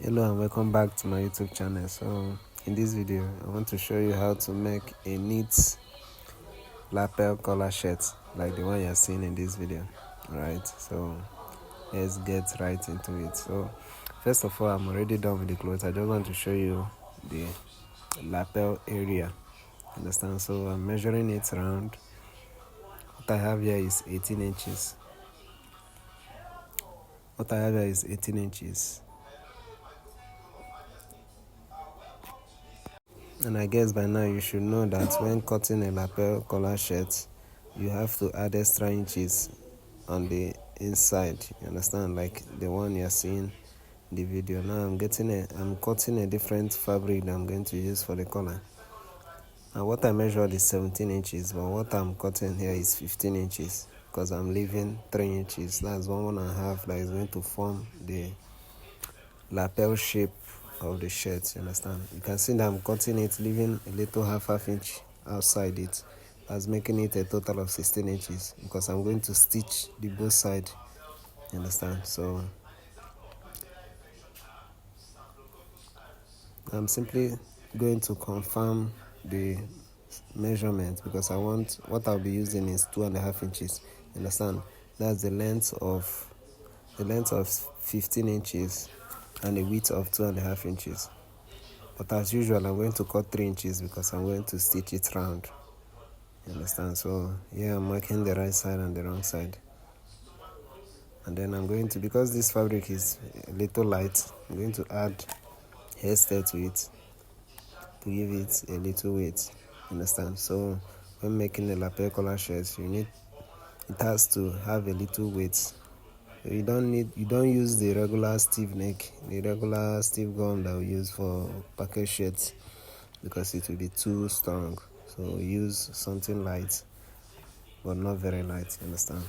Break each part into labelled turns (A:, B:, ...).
A: Hello and welcome back to my YouTube channel. So in this video I want to show you how to make a neat lapel collar shirt like the one you're seeing in this video. Alright, so let's get right into it. So first of all, I'm already done with the clothes. I just want to show you the lapel area. Understand? So I'm measuring it around. What I have here is 18 inches. What I have here is 18 inches. And I guess by now you should know that when cutting a lapel collar shirt, you have to add extra inches on the inside. You understand? Like the one you're seeing in the video. Now I'm cutting a different fabric that I'm going to use for the collar. And what I measured is 17 inches, but what I'm cutting here is 15 inches because I'm leaving 3 inches. That's 1.5 that is going to form the lapel shape of the shirt. You understand? You can see that I'm cutting it, leaving a little half inch outside it. That's making it a total of 16 inches because I'm going to stitch the both side. You understand? So I'm simply going to confirm the measurement because I want what I'll be using is 2.5 inches. You understand? That's the length of 15 inches and the width of 2.5 inches. But as usual, I'm going to cut 3 inches because I'm going to stitch it round. You understand? So here I'm marking the right side and the wrong side. And then I'm going to, because this fabric is a little light, I'm going to add hairstyle to it to give it a little weight. Understand? So when making a lapel collar shirt, it has to have a little weight. You don't use the regular stiff neck, the regular stiff gum that we use for package shirts because it will be too strong. So use something light, but not very light. You understand?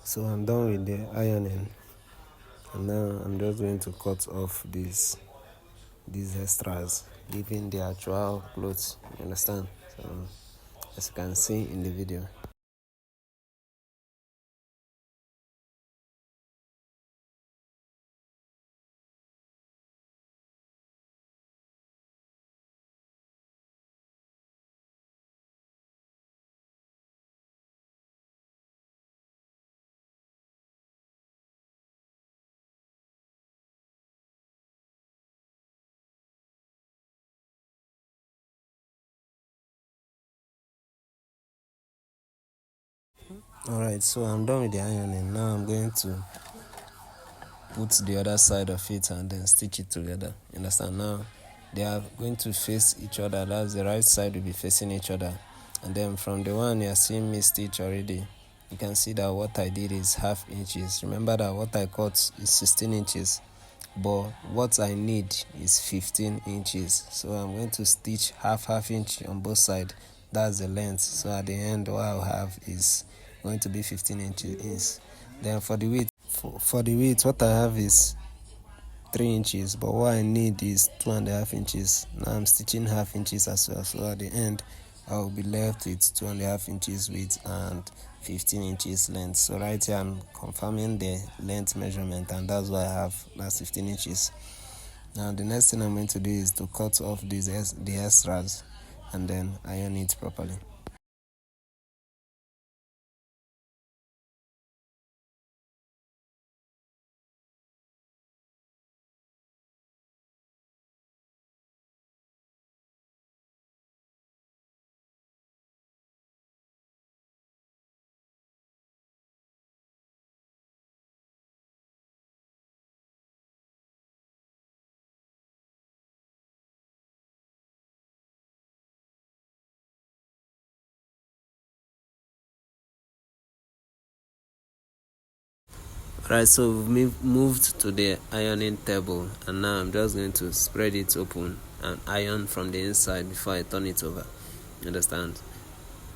A: So I'm done with the ironing, and now I'm just going to cut off these extras, leaving the actual clothes. You understand? So as you can see in the video. Alright, so I'm done with the ironing. Now I'm going to put the other side of it and then stitch it together. You understand? Now they are going to face each other. That's the right side will be facing each other. And then from the one you are seeing me stitch already, you can see that what I did is half inches. Remember that what I cut is 16 inches, but what I need is 15 inches. So I'm going to stitch half inch on both sides. That's the length. So at the end, what I'll have is going to be 15 inches. Then for the width, what I have is 3 inches, but what I need is 2.5 inches. Now I'm stitching half inches as well. So at the end, I will be left with 2.5 inches width and 15 inches length. So right here, I'm confirming the length measurement, and that's what I have. That's 15 inches. Now the next thing I'm going to do is to cut off the extras and then iron it properly. Alright, so we've moved to the ironing table, and now I'm just going to spread it open and iron from the inside before I turn it over. You understand?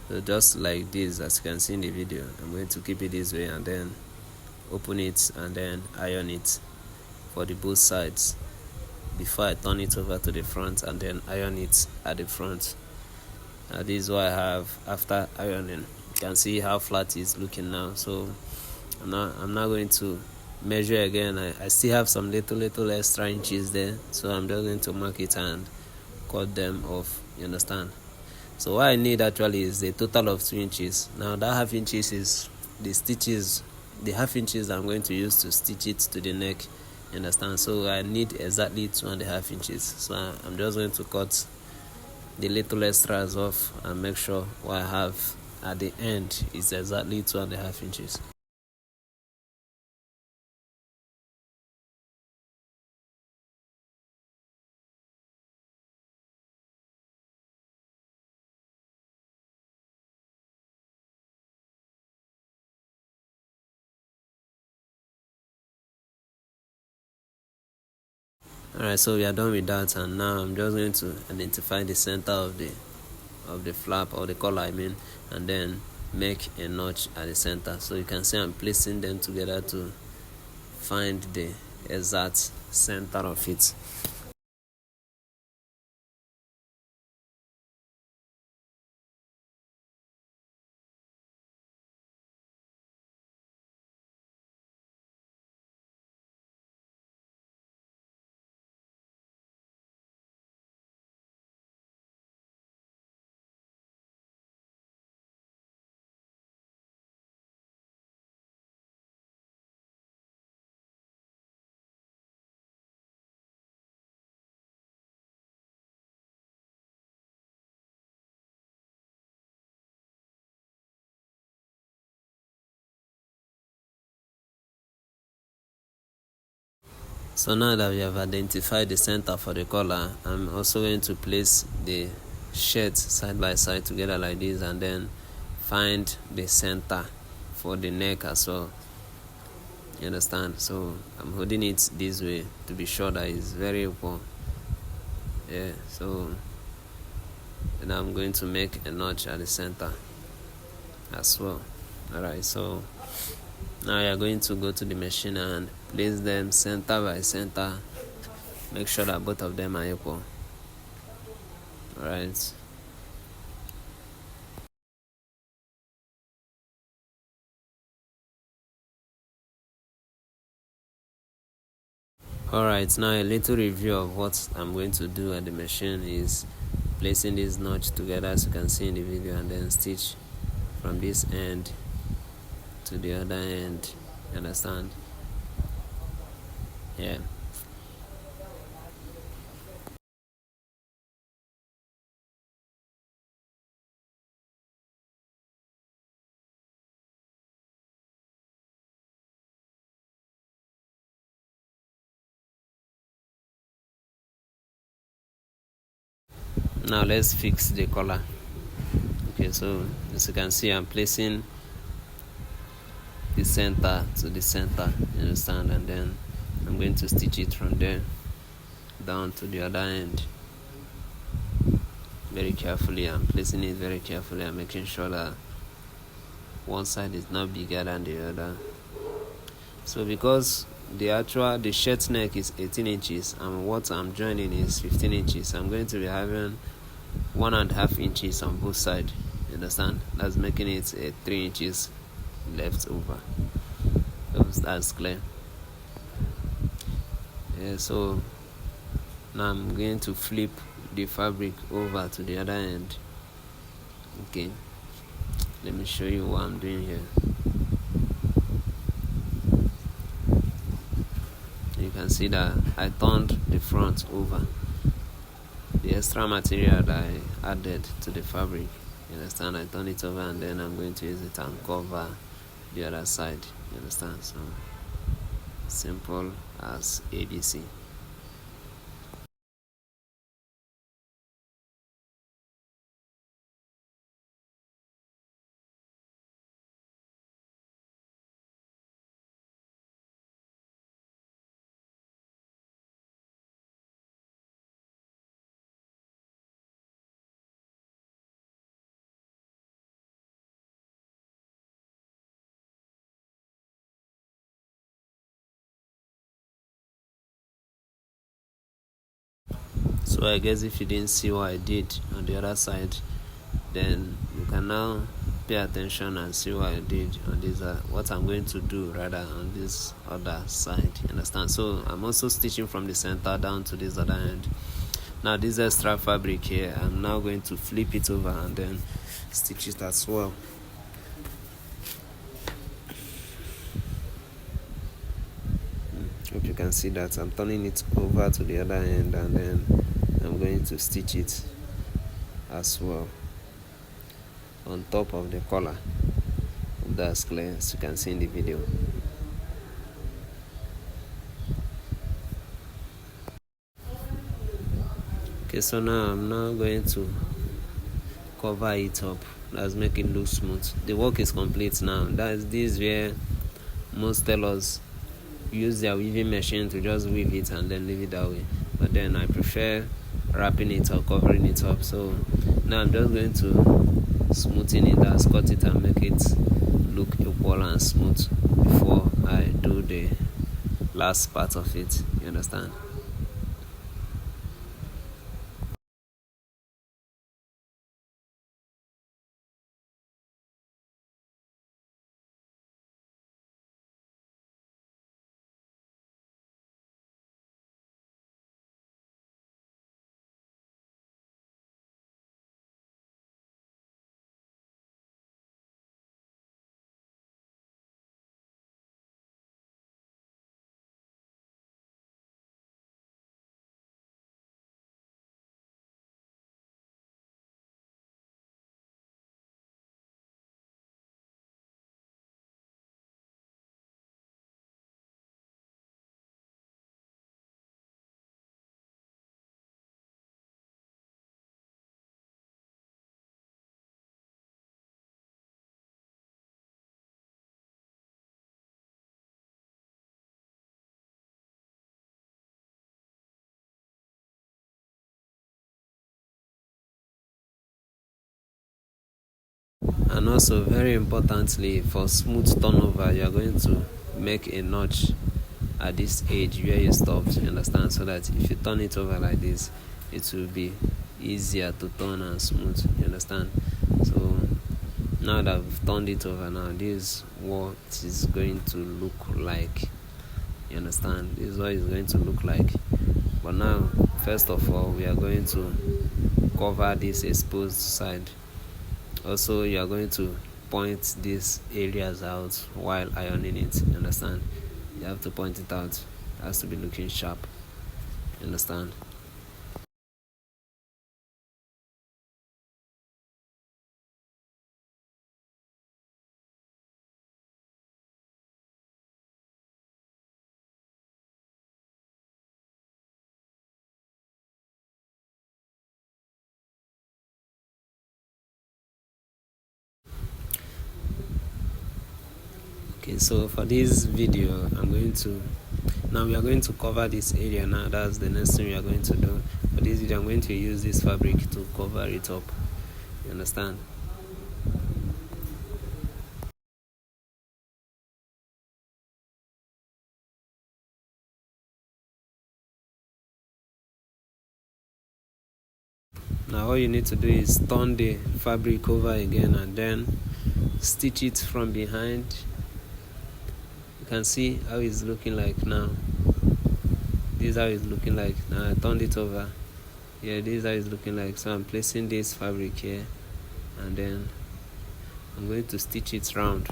A: So just like this, as you can see in the video, I'm going to keep it this way and then open it and then iron it for the both sides before I turn it over to the front and then iron it at the front. This is what I have after ironing. You can see how flat it's looking now. So I'm not going to measure again. I still have some little extra inches there, so I'm just going to mark it and cut them off. You understand? So what I need actually is a total of 2 inches. Now that half inches is the stitches, the half inches I'm going to use to stitch it to the neck. You understand? So I need exactly 2.5 inches. So I'm just going to cut the little extras off and make sure what I have at the end is exactly 2.5 inches. Alright, so we are done with that, and now I'm just going to identify the center of the flap, or the collar I mean, and then make a notch at the center. So you can see I'm placing them together to find the exact center of it. So now that we have identified the center for the collar, I'm also going to place the shirts side by side together like this, and then find the center for the neck as well. You understand? So I'm holding it this way to be sure that it's very equal. Yeah, so now I'm going to make a notch at the center as well. Alright, so now you're going to go to the machine and place them center by center. Make sure that both of them are equal. Alright. Alright, now a little review of what I'm going to do at the machine is placing this notch together, as you can see in the video, and then stitch from this end to the other end. You understand? Yeah. Now let's fix the collar. Okay, so as you can see, I'm placing the center to the center, you understand, and then I'm going to stitch it from there down to the other end very carefully. I'm placing it very carefully and making sure that one side is not bigger than the other. So because the shirt neck is 18 inches and what I'm joining is 15 inches, I'm going to be having 1.5 inches on both sides. You understand? That's making it a 3 inches left over. So that's clear. Yeah, so now I'm going to flip the fabric over to the other end. Okay, let me show you what I'm doing here. You can see that I turned the front over. The extra material that I added to the fabric, you understand, I turn it over, and then I'm going to use it and cover the other side. You understand? So simple as ABC. So I guess if you didn't see what I did on the other side, then you can now pay attention and see what I did on this, what I'm going to do rather on this other side. You understand? So I'm also stitching from the center down to this other end. Now this extra fabric here, I'm now going to flip it over and then stitch it as well. Hope you can see that I'm turning it over to the other end and then I'm going to stitch it as well on top of the collar. Hope that's clear, as you can see in the video. Okay, so now I'm now going to cover it up. Let's make it look smooth. The work is complete now. This is where most tailors use their weaving machine to just weave it and then leave it that way, but then I prefer wrapping it or covering it up. So now I'm just going to smoothen it and cut it and make it look equal and smooth before I do the last part of it. You understand? And also, very importantly, for smooth turnover, you are going to make a notch at this edge where you stopped. You understand? So that if you turn it over like this, it will be easier to turn and smooth. You understand? So now that I've turned it over, now this is what it's going to look like. You understand? This is what it's going to look like. But now, first of all, we are going to cover this exposed side. Also, you are going to point these areas out while ironing it. You understand? You have to point it out. It has to be looking sharp. You understand? Okay, so for this video, now we are going to cover this area. Now that's the next thing we are going to do. For this video, I'm going to use this fabric to cover it up. You understand? Now all you need to do is turn the fabric over again and then stitch it from behind. You can see how it's looking like now. This is how it's looking like. Now I turned it over. Yeah, this is how it's looking like. So I'm placing this fabric here and then I'm going to stitch it round.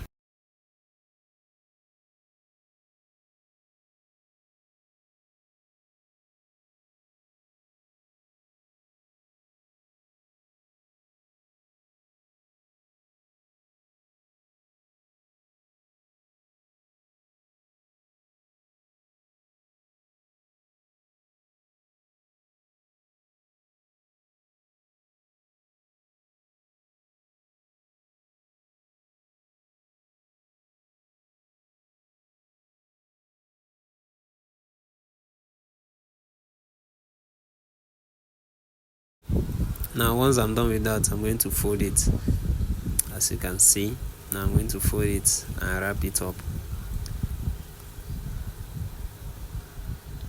A: Now once I'm done with that, I'm going to fold it. As you can see, now I'm going to fold it and wrap it up.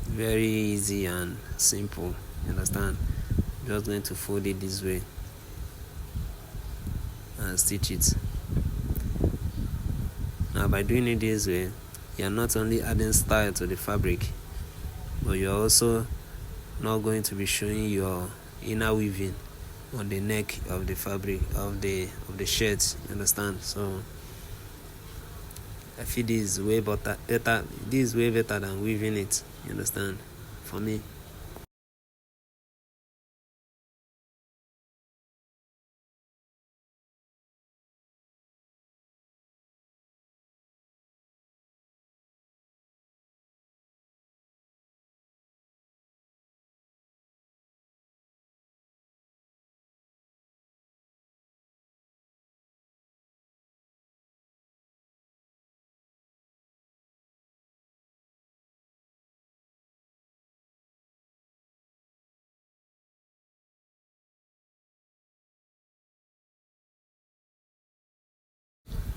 A: Very easy and simple. You understand? Just going to fold it this way and stitch it. Now by doing it this way, you're not only adding style to the fabric, but you're also not going to be showing your inner weaving on the neck of the fabric of the shirt. You understand? So I feel this is way better. This is way better than weaving it. You understand? For me.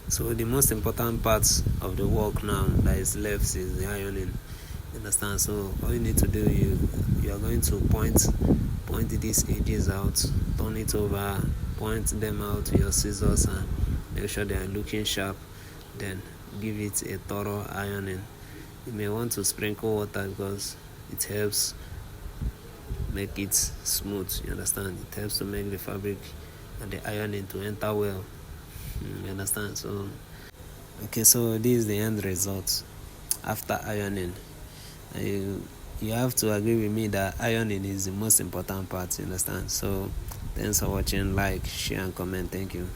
A: So the most important part of the work now that is left is the ironing. You understand? So all you need to do, you are going to point these edges out, turn it over, point them out with your scissors and make sure they are looking sharp. Then give it a thorough ironing. You may want to sprinkle water because it helps make it smooth. You understand? It helps to make the fabric and the ironing to enter well. You understand? So okay, so this is the end result after ironing. You have to agree with me that ironing is the most important part. You understand? So thanks for watching. Like, share and comment. Thank you.